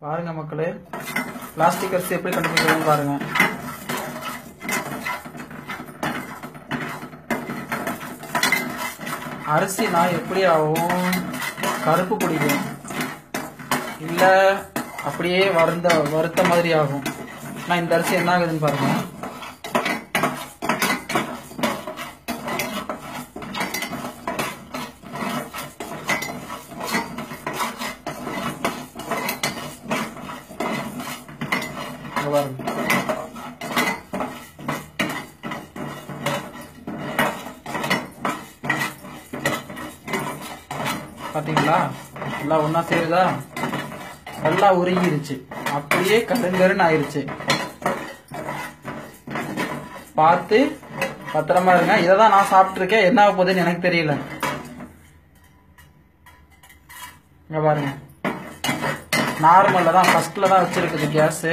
பாருங்க மக்களே, பிளாஸ்டிக் அரிசி எப்படி கண்டுபிடிக்கிறதுன்னு பாருங்க. அரிசினா எப்படி ஆகும்? கருப்பு பிடிக்கும், இல்ல அப்படியே வறுத்த மாதிரி ஆகும். ஆனா இந்த அரிசி என்ன ஆகுதுன்னு பாருங்க. பாத்தீங்களா, எல்லாம் ஒன்னா சேருதா, எல்லாம் உருகிருச்சு, அப்படியே கருங்கருன்னு ஆயிருச்சு. பார்த்து பத்திரமா இருங்க. இததான் நான் சாப்பிட்டு இருக்கேன், என்ன ஆக போகுதுன்னு எனக்கு தெரியல. இங்க பாருங்க, நார்மல்ல தான் ஃபர்ஸ்ட்ல தான் வச்சிருக்குது கேஸ்.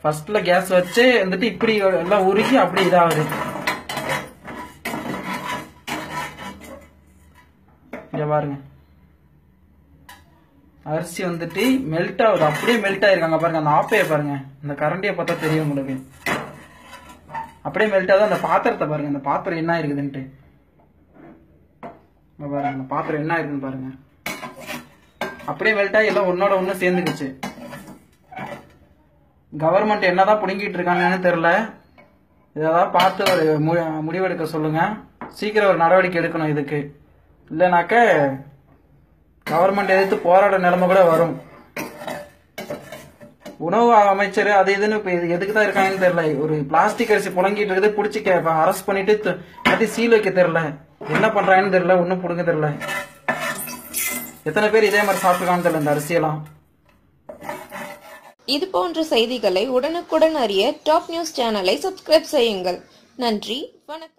ஃபர்ஸ்ட்ல கேஸ் வச்சு வந்துட்டு இப்படி எல்லாம் உருகி அப்படி இதாகுது. இங்க பாருங்க, அரிசி வந்துட்டு மெல்ட் ஆகுது, அப்படியே மெல்ட் ஆயிருக்காங்க பாருங்க. அந்த ஆப்பைய பாருங்க, இந்த கரண்டியை பார்த்தா தெரியும் உங்களுக்கு. அப்படியே மெல்ட் ஆகுது. அந்த பாத்திரத்தை பாருங்க, அந்த பாத்திரம் என்ன இருக்குதுன்ட்டு பாருங்க. அந்த பாத்திரம் என்ன இருக்குன்னு பாருங்க, அப்படியே மெல்ட் ஆகி எல்லாம் ஒன்னோட ஒண்ணு சேர்ந்துக்குச்சு. கவர்மெண்ட் என்னதான் புடுங்கிட்டு இருக்காங்கன்னு தெரியல. இதெல்லாம் பார்த்து ஒரு முடிவெடுக்க சொல்லுங்க. சீக்கிரம் ஒரு நடவடிக்கை எடுக்கணும் இதுக்கு. இல்லைனாக்க கவர்மெண்ட் எதிர்த்து போராட நிலைமை கூட வரும். உணவு அமைச்சர் அது இதுன்னு எதுக்கு தான் இருக்காங்கன்னு தெரியல. ஒரு பிளாஸ்டிக் அரிசி புழங்கிட்டு இருக்குது, பிடிச்சி அரெஸ்ட் பண்ணிட்டு சீல் வைக்க தெரியல. என்ன பண்றாங்கன்னு தெரியல, ஒன்னும் புடுங்க தெரியல. எத்தனை பேர் இதே மாதிரி சாப்பிட்டுருக்கான்னு தெரியல இந்த அரிசியெல்லாம். இது போன்ற செய்திகளை உடனுக்குடன் அறிய டாப் நியூஸ் சேனலை சப்ஸ்கிரைப் செய்யுங்கள். நன்றி, வணக்கம்.